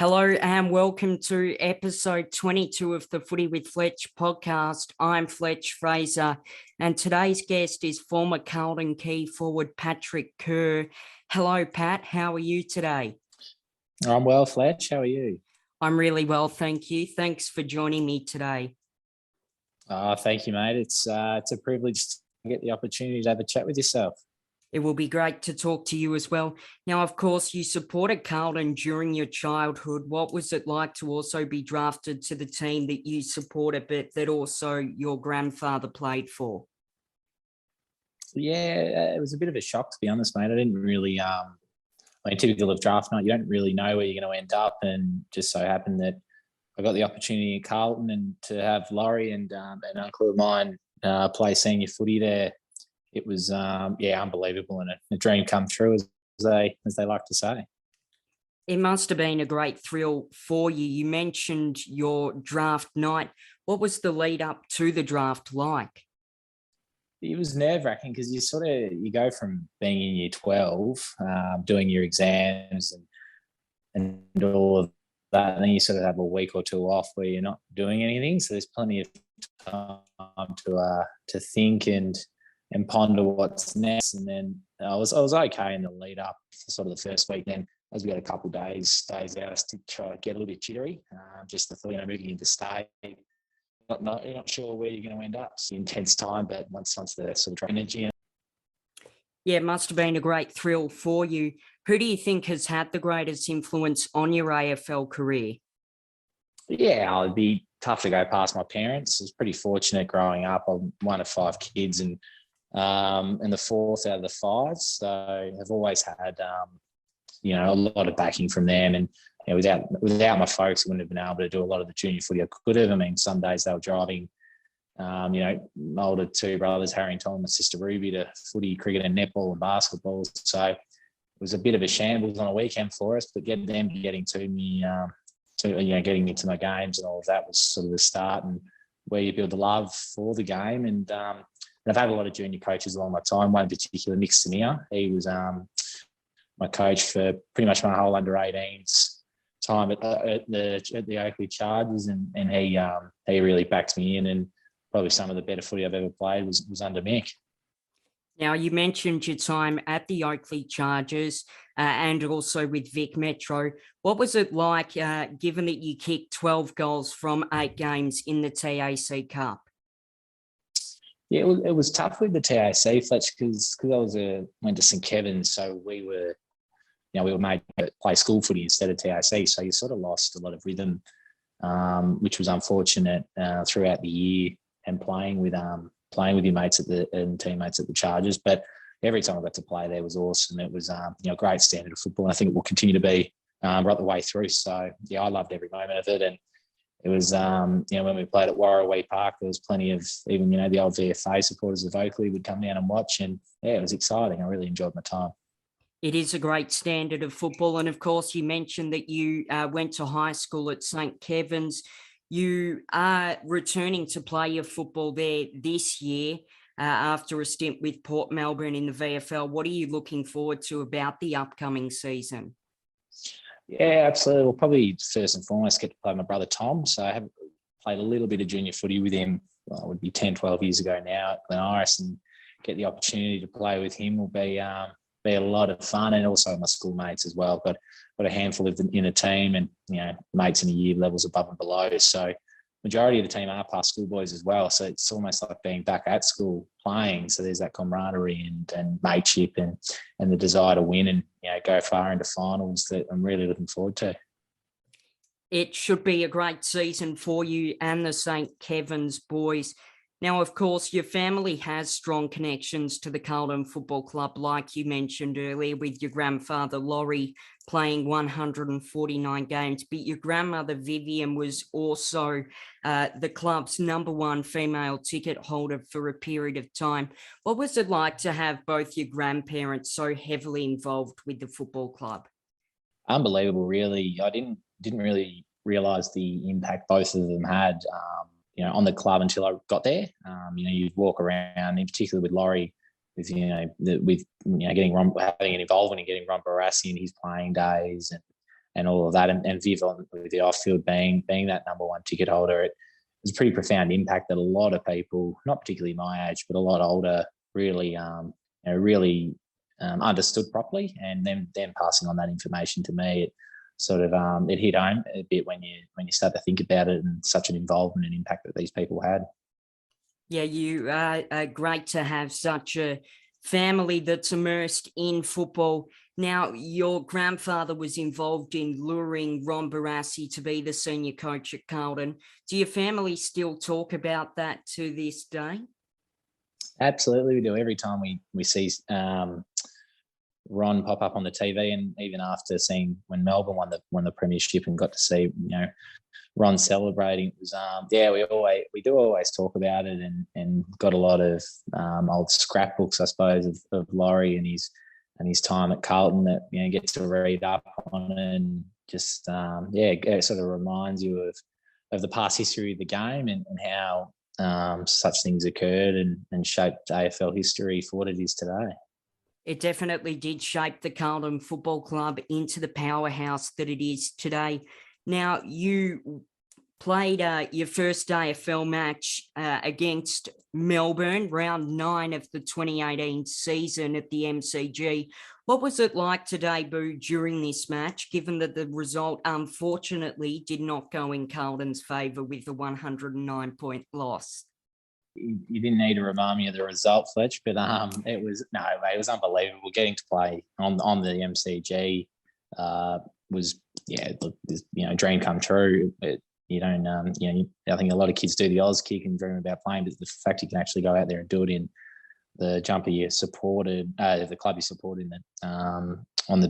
Hello and welcome to episode 22 of the Footy with Fletch podcast. I'm Fletch Fraser and today's guest is former Carlton key forward Patrick Kerr. Hello, Pat. How are you today? I'm well, Fletch. How are you? I'm really well, thank you. Thanks for joining me today. Thank you, mate. It's a privilege to get the opportunity to have a chat with yourself. It will be great to talk to you as well. Now, of course, you supported Carlton during your childhood. What was it like to also be drafted to the team that you supported, but that also your grandfather played for? Yeah, it was a bit of a shock, to be honest, mate. I didn't really, typical of draft night, you don't really know where you're going to end up. And just so happened that I got the opportunity at Carlton and to have Laurie and an uncle of mine play senior footy there. It was, unbelievable and a dream come true, as they like to say. It must have been a great thrill for you. You mentioned your draft night. What was the lead up to the draft like? It was nerve-wracking because you go from being in year 12, doing your exams and all of that, and then you sort of have a week or two off where you're not doing anything. So there's plenty of time to think and ponder what's next. And then I was okay in the lead up for sort of the first week. Then as we got a couple of days out, I still try to get a little bit jittery. Just the thought, moving into state, you're not sure where you're going to end up. It's an intense time, but once the sort of energy. Yeah, it must have been a great thrill for you. Who do you think has had the greatest influence on your AFL career? Yeah, it'd be tough to go past my parents. I was pretty fortunate growing up. I'm one of 5 kids and the fourth out of the 5. So I've always had, a lot of backing from them. And without my folks, I wouldn't have been able to do a lot of the junior footy I could have. I mean, some days they were driving, my older 2 brothers, Harry and Tom, and my sister Ruby, to footy, cricket and netball and basketball. So it was a bit of a shambles on a weekend for us, but getting to me, getting me to my games and all of that was sort of the start and where you build the love for the game. And I've had a lot of junior coaches along my time. One in particular, Nick Samir. He was my coach for pretty much my whole under-18s time at the Oakley Chargers, and he really backed me in. And probably some of the better footy I've ever played was under Mick. Now, you mentioned your time at the Oakley Chargers and also with Vic Metro. What was it like, given that you kicked 12 goals from 8 games in the TAC Cup? Yeah, it was tough with the TAC, Fletch, because I went to St Kevin's, so we were made to play school footy instead of TAC, so you sort of lost a lot of rhythm, which was unfortunate throughout the year, and playing with your mates and teammates at the Chargers. But every time I got to play there was awesome. It was a great standard of football. I think it will continue to be right the way through. So yeah, I loved every moment of it. And it was when we played at Warrawee Park, there was plenty of even the old VFA supporters of Oakley would come down and watch. And yeah, it was exciting. I really enjoyed my time. It is a great standard of football. And of course, you mentioned that you went to high school at St Kevin's. You are returning to play your football there this year after a stint with Port Melbourne in the VFL. What are you looking forward to about the upcoming season? Yeah, absolutely. We'll probably first and foremost get to play my brother Tom. So I have played a little bit of junior footy with him. It would be 10, 12 years ago now at Glen Iris, and get the opportunity to play with him will be a lot of fun, and also my schoolmates as well. Got a handful of them in a team, and mates in the year levels above and below. So majority of the team are past schoolboys as well. So it's almost like being back at school playing. So there's that camaraderie and mateship and the desire to win and go far into finals that I'm really looking forward to. It should be a great season for you and the St Kevin's boys. Now, of course, your family has strong connections to the Carlton Football Club, like you mentioned earlier, with your grandfather, Laurie, playing 149 games. But your grandmother, Vivian, was also the club's #1 female ticket holder for a period of time. What was it like to have both your grandparents so heavily involved with the football club? Unbelievable, really. I didn't really realise the impact both of them had. On the club until I got there. You'd walk around, in particular with Laurie, with getting having an involvement in getting Ron Barrassi in his playing days, and all of that, and Viv on with the off field being that number one ticket holder. It was a pretty profound impact that a lot of people, not particularly my age, but a lot older, really understood properly, and then passing on that information to me, it sort of it hit home a bit when you start to think about it, and such an involvement and impact that these people had. Yeah, you are great to have such a family that's immersed in football. Now, your grandfather was involved in luring Ron Barrassi to be the senior coach at Carlton. Do your family still talk about that to this day? Absolutely, we do. Every time we see Ron pop up on the TV, and even after seeing when Melbourne won the premiership and got to see Ron celebrating, it was we do always talk about it, and got a lot of old scrapbooks, I suppose, of Laurie and his time at Carlton that get to read up on, and just it sort of reminds you of the past history of the game, and how such things occurred and shaped AFL history for what it is today. It definitely did shape the Carlton Football Club into the powerhouse that it is today. Now, you played your first AFL match against Melbourne, round 9 of the 2018 season at the MCG. What was it like to debut during this match, given that the result unfortunately did not go in Carlton's favour with the 109-point loss? You didn't need to remind me of the result, Fletch, but it was unbelievable. Getting to play on the MCG was dream come true. I think a lot of kids do the Oz kick and dream about playing, but the fact you can actually go out there and do it in the jumper you supported, the club you supported on the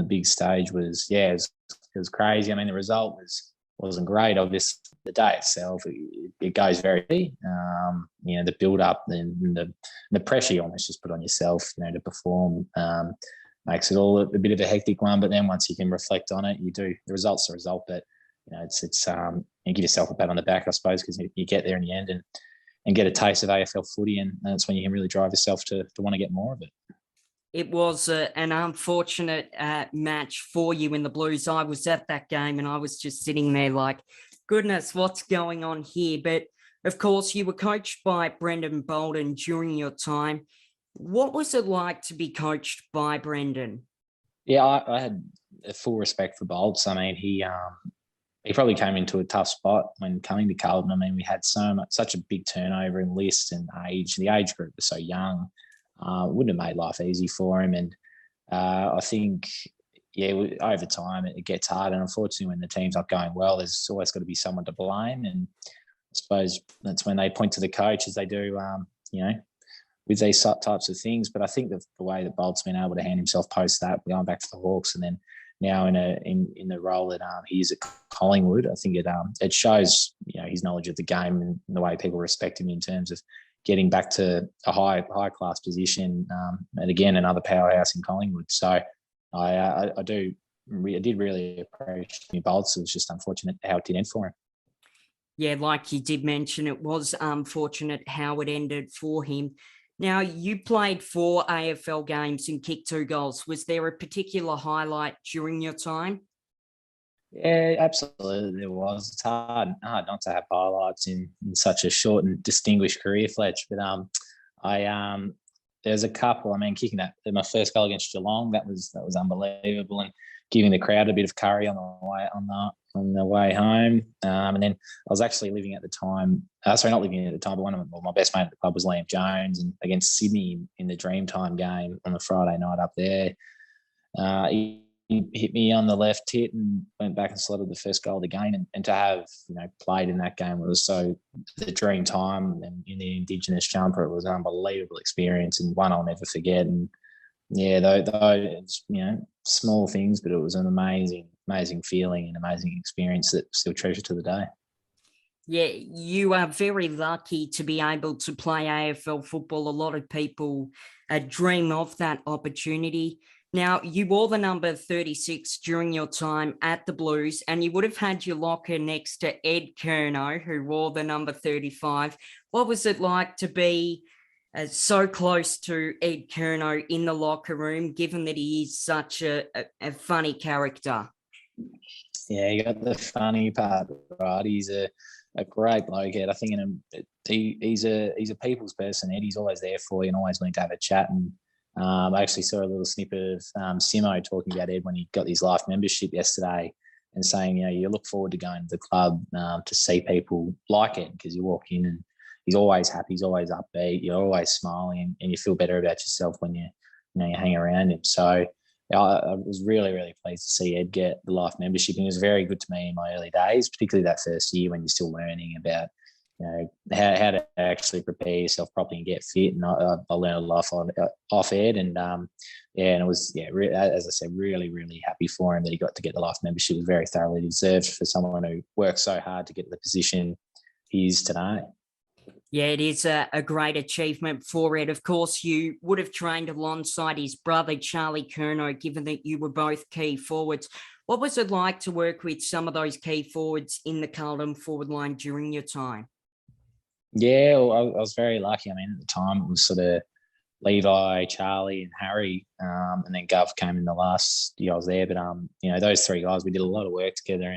big stage was it was crazy. I mean, the result wasn't great. Obviously, the day itself, it goes very, the build up and the pressure you almost just put on yourself, to perform, makes it all a bit of a hectic one. But then once you can reflect on it, the result's the result. But it's you give yourself a pat on the back, I suppose, because you get there in the end and get a taste of AFL footy, and that's when you can really drive yourself to want to get more of it. It was an unfortunate match for you in the Blues. I was at that game and I was just sitting there like, goodness, what's going on here? But of course, you were coached by Brendan Bolton during your time. What was it like to be coached by Brendan? Yeah, I had a full respect for Bolts. I mean, he probably came into a tough spot when coming to Carlton. I mean, we had such a big turnover in list and age. The age group was so young. Wouldn't have made life easy for him. And I think, over time it gets hard. And unfortunately, when the team's not going well, there's always got to be someone to blame. And I suppose that's when they point to the coach, as they do, with these types of things. But I think the way that Bolt's been able to hand himself post that, going back to the Hawks, and then now in the role that he is at Collingwood, I think it shows his knowledge of the game and the way people respect him in terms of getting back to a high class position, and again another powerhouse in Collingwood. So I did really appreciate Bolts. It was just unfortunate how it did end for him. Yeah, like you did mention, it was unfortunate how it ended for him. Now, you played 4 AFL games and kicked 2 goals. Was there a particular highlight during your time? Yeah, absolutely there was. It's hard not to have highlights in such a short and distinguished career, Fletch. But there's a couple. I mean, kicking my first goal against Geelong, that was unbelievable, and giving the crowd a bit of curry on the way home. And then I was actually living at the time. Not living at the time, but my best mate at the club was Liam Jones, and against Sydney in the Dreamtime game on the Friday night up there. He hit me on the left hit and went back and slotted the first goal of the game. And to have, played in that game, it was so the dream time, and in the Indigenous jumper, it was an unbelievable experience and one I'll never forget. And those small things, but it was an amazing feeling and amazing experience that I still treasure to the day. Yeah, you are very lucky to be able to play AFL football. A lot of people dream of that opportunity. Now, you wore the number 36 during your time at the Blues, and you would have had your locker next to Ed Curnow, who wore the number 35. What was it like to be so close to Ed Curnow in the locker room, given that he is such a funny character? Yeah, you got the funny part, right? He's a great bloke, Ed. I think he's a people's person, Ed. He's always there for you and always willing to have a chat. And I actually saw a little snippet of Simo talking about Ed when he got his life membership yesterday and saying, you look forward to going to the club to see people like Ed because you walk in and he's always happy, he's always upbeat, you're always smiling and you feel better about yourself when you hang around him. So I was really, really pleased to see Ed get the life membership. And it was very good to me in my early days, particularly that first year when you're still learning about, how to actually prepare yourself properly and get fit. And I learned a lot off Ed. And, and it was, as I said, really, really happy for him that he got to get the life membership. It was very thoroughly deserved for someone who worked so hard to get the position he is today. Yeah, it is a great achievement for Ed. Of course, you would have trained alongside his brother, Charlie Curnow, given that you were both key forwards. What was it like to work with some of those key forwards in the Carlton forward line during your time? Yeah, well, I was very lucky. I mean, at the time, it was sort of Levi, Charlie, and Harry, and then Gov came in the last year I was there. But those three guys, we did a lot of work together,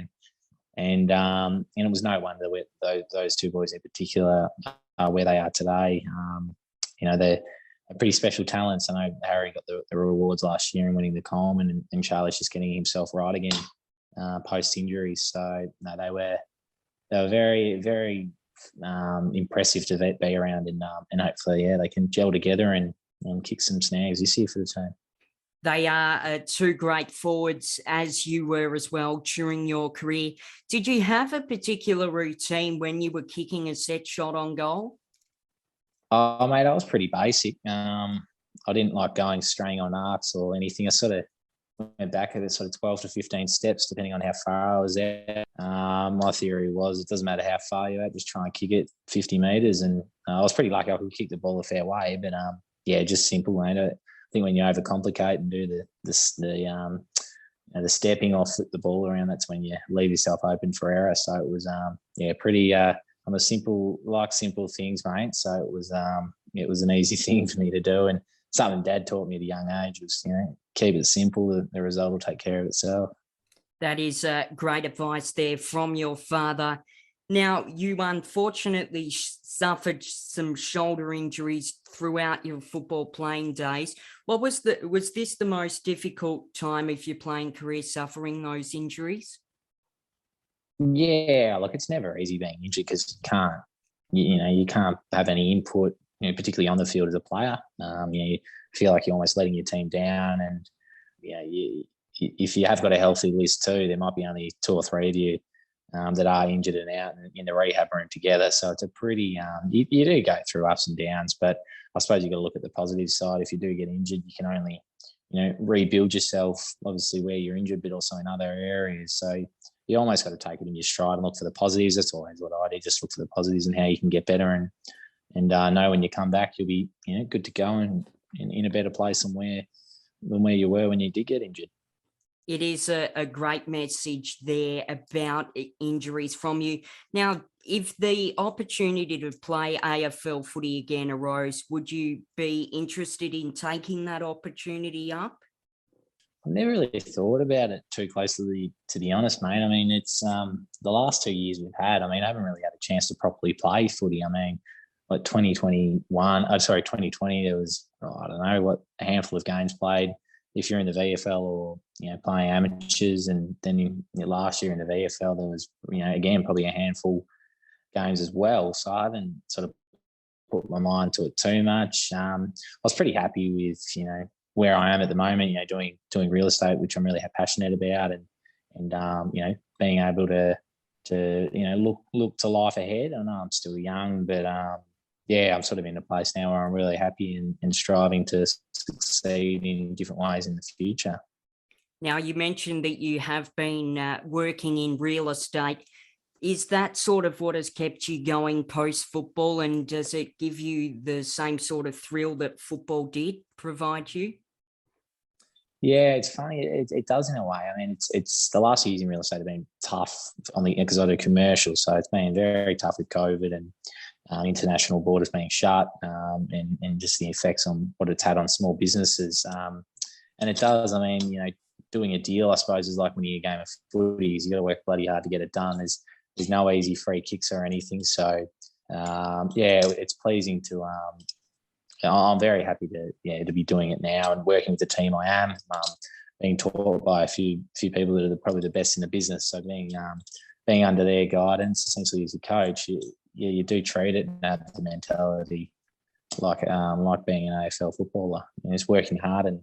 and it was no wonder that those two boys in particular are where they are today. They're pretty special talents. I know Harry got the rewards last year in winning the Coleman, and Charlie's just getting himself right again post injury. So no, they were very, very impressive to be around, and hopefully they can gel together and kick some snags this year for the team. They are two great forwards, as you were as well during your career. Did you have a particular routine when you were kicking a set shot on goal? Oh, mate, I was pretty basic. I didn't like going straying on arcs or anything. I sort of went back at it sort of 12 to 15 steps, depending on how far I was there. My theory was it doesn't matter how far you're at, just try and kick it 50 metres. And I was pretty lucky I could kick the ball a fair way. But, just simple, mate. I think when you overcomplicate and do the stepping or flip the ball around, that's when you leave yourself open for error. So it was pretty. I'm a simple things, mate. So it was an easy thing for me to do, and something Dad taught me at a young age was keep it simple. The result will take care of itself. That is great advice there from your father. Now, you unfortunately suffered some shoulder injuries throughout your football playing days. Was this the most difficult time of your playing career, suffering those injuries? Yeah, look, it's never easy being injured because you can't have any input, particularly on the field as a player. You feel like you're almost letting your team down, and if you have got a healthy list too, there might be only two or three of you that are injured and out in the rehab room together. So it's a pretty, you do go through ups and downs, but I suppose you've got to look at the positive side. If you do get injured, you can only, rebuild yourself, obviously where you're injured, but also in other areas. So you almost got to take it in your stride and look for the positives. That's always what I do, just look for the positives and how you can get better and know when you come back, you'll be, good to go and in a better place than where you were when you did get injured. It is a great message there about injuries from you. Now, if the opportunity to play AFL footy again arose, would you be interested in taking that opportunity up? I've never really thought about it too closely, to be honest, mate. I mean, it's the last 2 years we've had. I mean, I haven't really had a chance to properly play footy. I mean, like 2020, there was, I don't know, a handful of games played. If you're in the VFL or, playing amateurs, and then last year in the VFL, there was, again, probably a handful games as well. So I haven't sort of put my mind to it too much. I was pretty happy with, where I am at the moment, doing real estate, which I'm really passionate about, and being able to look to life ahead. I know I'm still young, but I'm sort of in a place now where I'm really happy and striving to succeed in different ways in the future. Now, you mentioned that you have been working in real estate. Is that sort of what has kept you going post-football, and does it give you the same sort of thrill that football did provide you? Yeah, it's funny. It does in a way. I mean, it's the last years in real estate have been tough because I do commercial, so it's been very tough with COVID and international borders being shut, and just the effects on what it's had on small businesses. And it does. I mean, doing a deal, I suppose, is like when you're a game of footy, you got to work bloody hard to get it done. There's no easy free kicks or anything. So, it's pleasing to. I'm very happy to be doing it now and working with the team I am. Being taught by a few people that are probably the best in the business. So being under their guidance, essentially as a coach, you do treat it and have the mentality like being an AFL footballer. It's working hard and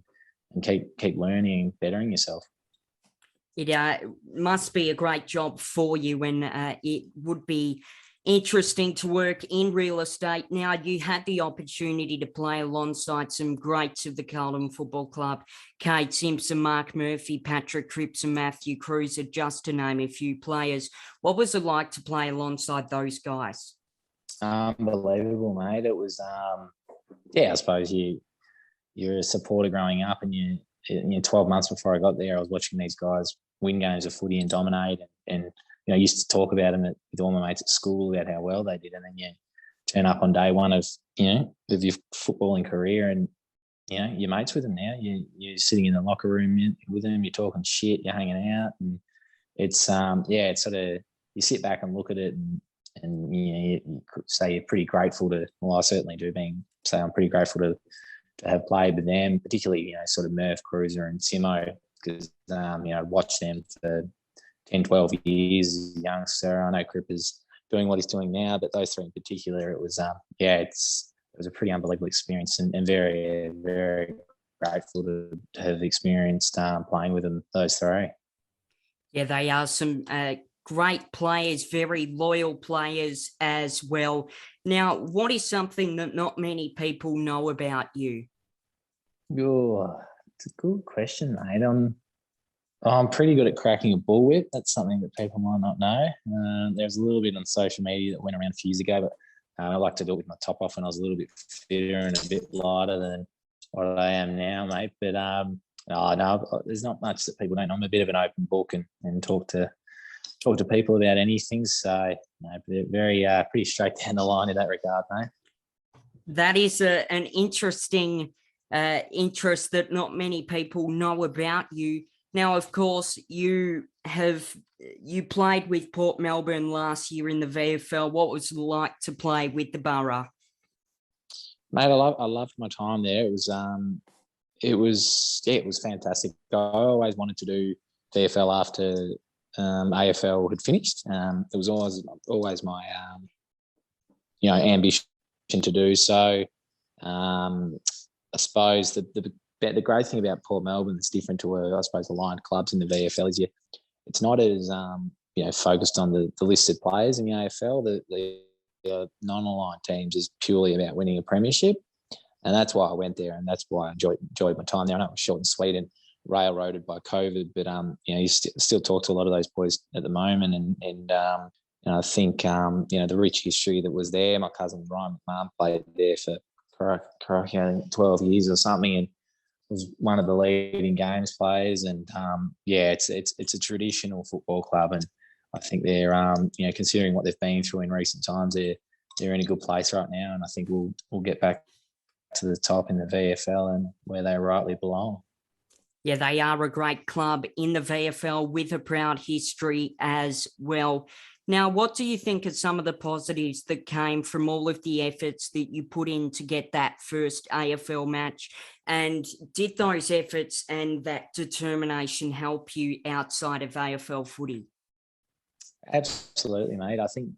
keep learning and bettering yourself. It must be a great job for you, and it would be interesting to work in real estate. Now, you had the opportunity to play alongside some greats of the Carlton Football Club, Kate Simpson, Mark Murphy, Patrick Cripps and Matthew Cruiser, just to name a few players. What was it like to play alongside those guys? Unbelievable, mate. It was, I suppose you're a supporter growing up, and 12 months before I got there, I was watching these guys win games of footy and dominate, and I used to talk about them with all my mates at school about how well they did, and then you turn up on day one of your footballing career, and your mates with them now. You're sitting in the locker room with them, you're talking shit, you're hanging out, and it's it's sort of, you sit back and look at it, and you could say you're pretty grateful to. Well, I certainly do. I'm pretty grateful to have played with them, particularly sort of Murph, Cruiser, and Simo, because watched them for 10, 12 years as a youngster. I know Cripper's doing what he's doing now, but those three in particular, it was it was a pretty unbelievable experience, and very, very grateful to have experienced playing with them, those three. Yeah, they are some great players, very loyal players as well. Now, what is something that not many people know about you? Oh, it's a good question, mate. I'm pretty good at cracking a bullwhip. That's something that people might not know. There's a little bit on social media that went around a few years ago, but I like to do it with my top off when I was a little bit fitter and a bit lighter than what I am now, mate. But no, there's not much that people don't know. I'm a bit of an open book and talk to people about anything. So very pretty straight down the line in that regard, mate. That is an interesting interest that not many people know about you. Now, of course, you played with Port Melbourne last year in the VFL. What was it like to play with the Borough? Mate, I loved my time there. It was fantastic. I always wanted to do VFL after AFL had finished. It was always my ambition to do so. I suppose the great thing about Port Melbourne that's different to I suppose aligned clubs in the VFL is it's not as focused on the listed players in the AFL. The non-aligned teams is purely about winning a premiership, and that's why I went there, and that's why I enjoyed my time there. I know it was short and sweet and railroaded by COVID, but you still talk to a lot of those boys at the moment, and I think the rich history that was there. My cousin Ryan McMahon played there for 12 years or something, and was one of the leading games players. And it's a traditional football club, and I think they're considering what they've been through in recent times, they're in a good place right now, and I think we'll get back to the top in the VFL and where they rightly belong. Yeah, they are a great club in the VFL with a proud history as well. Now, what do you think are some of the positives that came from all of the efforts that you put in to get that first AFL match? And did those efforts and that determination help you outside of AFL footy? Absolutely, mate. I think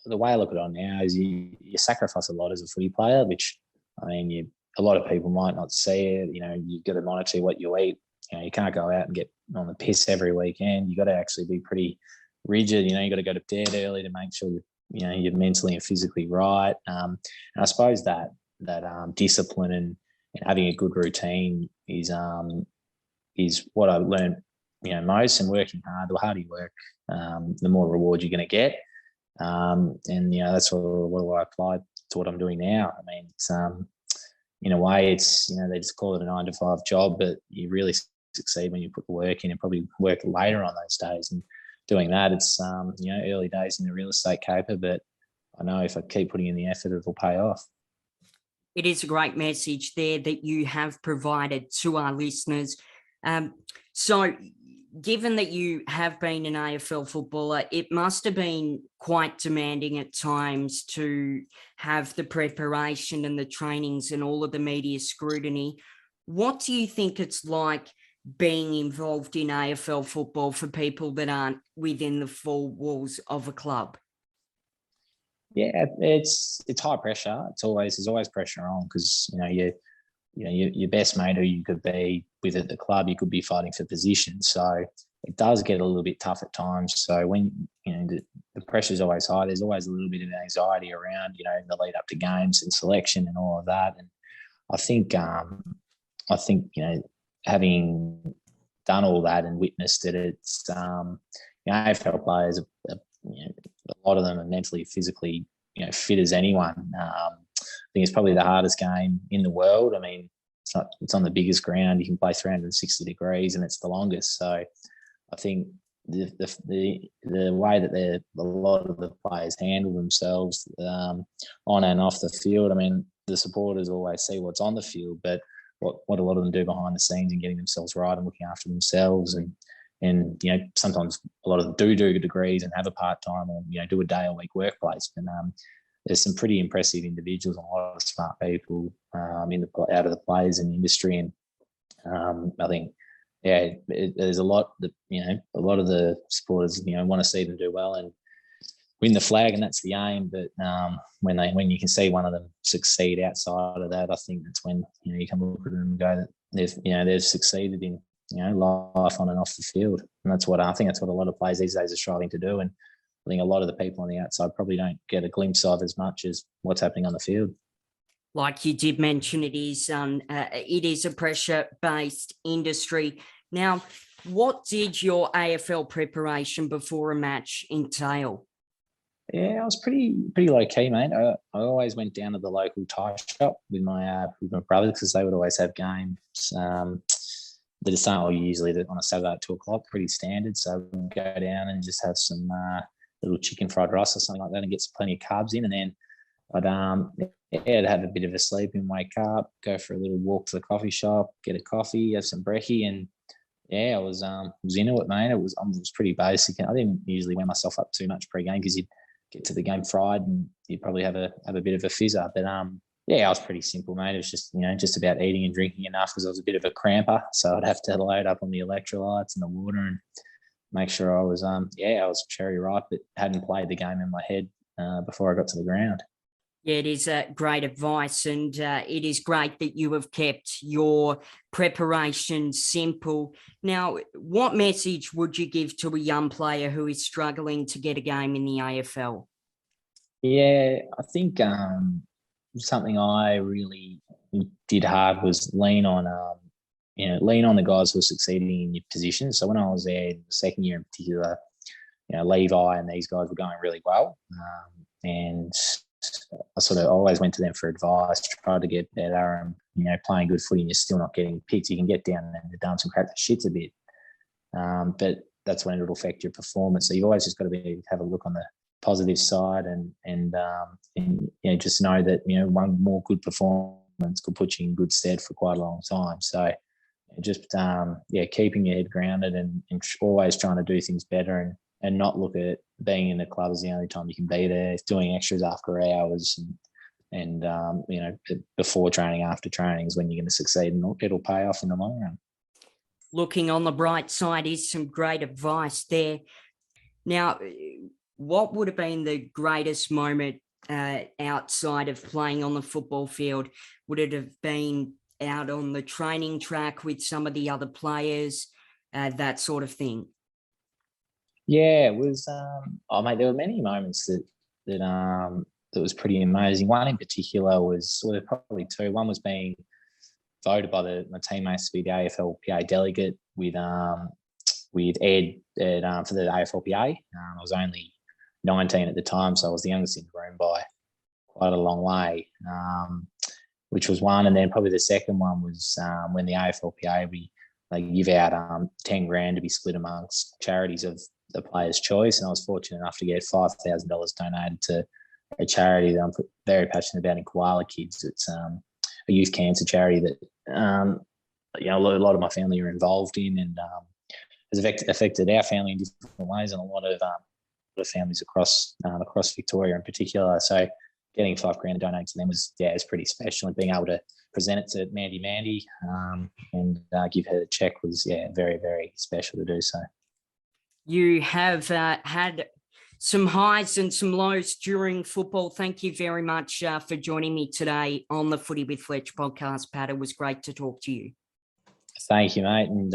the way I look at it now is you sacrifice a lot as a footy player, which, I mean, a lot of people might not see it. You've got to monitor what you eat. You can't go out and get on the piss every weekend. You've got to actually be pretty rigid. You got to go to bed early to make sure you're mentally and physically right. And I suppose that discipline and having a good routine is what I learned most. And working hard, the harder you work, the more reward you're going to get. And that's what I applied to what I'm doing now. I mean, it's in a way, it's they just call it a 9-to-5 job, but you really succeed when you put the work in and probably work later on those days. And doing that, it's early days in the real estate caper, but I know if I keep putting in the effort, it'll pay off. It is a great message there that you have provided to our listeners. So, given that you have been an AFL footballer, it must have been quite demanding at times to have the preparation and the trainings and all of the media scrutiny. What do you think it's like being involved in AFL football for people that aren't within the four walls of a club? Yeah, it's high pressure. There's always pressure on because your best mate who you could be with at the club, you could be fighting for position. So it does get a little bit tough at times. So when the pressure is always high, there's always a little bit of anxiety around in the lead up to games and selection and all of that. And I think having done all that and witnessed it, it's AFL players, a lot of them are mentally, physically, fit as anyone. I think it's probably the hardest game in the world. I mean, it's on the biggest ground. You can play 360 degrees, and it's the longest. So I think the way that a lot of the players handle themselves on and off the field. I mean, the supporters always see what's on the field, but what a lot of them do behind the scenes and getting themselves right and looking after themselves and sometimes a lot of them do degrees and have a part-time or do a day a week workplace. And there's some pretty impressive individuals and a lot of smart people out of the players in the industry. And I think there's a lot that a lot of the supporters want to see them do well and win the flag, and that's the aim. But when you can see one of them succeed outside of that, I think that's when you can look at them and go that they've succeeded in life on and off the field. And that's what I think that's what a lot of players these days are striving to do. And I think a lot of the people on the outside probably don't get a glimpse of as much as what's happening on the field. Like you did mention, it is a pressure-based industry. Now, what did your AFL preparation before a match entail? Yeah, I was pretty low key, mate. I always went down to the local tyre shop with my brothers because they would always have games. The start usually on a Saturday at 2:00, pretty standard. So we'd go down and just have some little chicken fried rice or something like that and get plenty of carbs in. And then I'd have a bit of a sleep and wake up, go for a little walk to the coffee shop, get a coffee, have some brekkie, and I was into it, mate. It was pretty basic. I didn't usually wear myself up too much pre-game because you'd get to the game fried and you'd probably have a bit of a fizzer. But I was pretty simple, mate. It was just about eating and drinking enough because I was a bit of a cramper, so I'd have to load up on the electrolytes and the water and make sure I was I was cherry ripe, but hadn't played the game in my head before I got to the ground. Yeah, it is great advice, and it is great that you have kept your preparation simple. Now, what message would you give to a young player who is struggling to get a game in the AFL? Yeah, I think something I really did hard was lean on the guys who are succeeding in your position. So when I was there in the second year in particular, Levi and these guys were going really well, and I sort of always went to them for advice, tried to get better, and playing good footy and you're still not getting picked. You can get down and the dumps and crack the shits a bit, but that's when it'll affect your performance. So you've always just got to have a look on the positive side and just know that one more good performance could put you in good stead for quite a long time. So just keeping your head grounded and always trying to do things better and not look at being in the club as the only time you can be there. Doing extras after hours and before training, after training is when you're going to succeed, and it'll pay off in the long run. Looking on the bright side is some great advice there. Now, what would have been the greatest moment outside of playing on the football field? Would it have been out on the training track with some of the other players, that sort of thing? Yeah, it was. Mate, there were many moments that was pretty amazing. One in particular was probably two. One was being voted by my teammates to be the AFLPA delegate with Ed for the AFLPA. I was only 19 at the time, so I was the youngest in the room by quite a long way, which was one. And then probably the second one was when the AFLPA give out 10 grand to be split amongst charities of the player's choice, and I was fortunate enough to get $5,000 donated to a charity that I'm very passionate about in Koala Kids. It's a youth cancer charity that a lot of my family are involved in, and has affected our family in different ways, and a lot of families across Victoria in particular. So getting $5,000 to donate to them was pretty special, and being able to present it to Mandy and give her the check was very, very special to do so. You have had some highs and some lows during football. Thank you very much for joining me today on the Footy with Fletch podcast, Pat. It was great to talk to you. Thank you, mate, and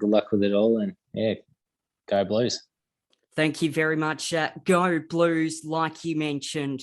good luck with it all. And go Blues. Thank you very much. Go Blues, like you mentioned.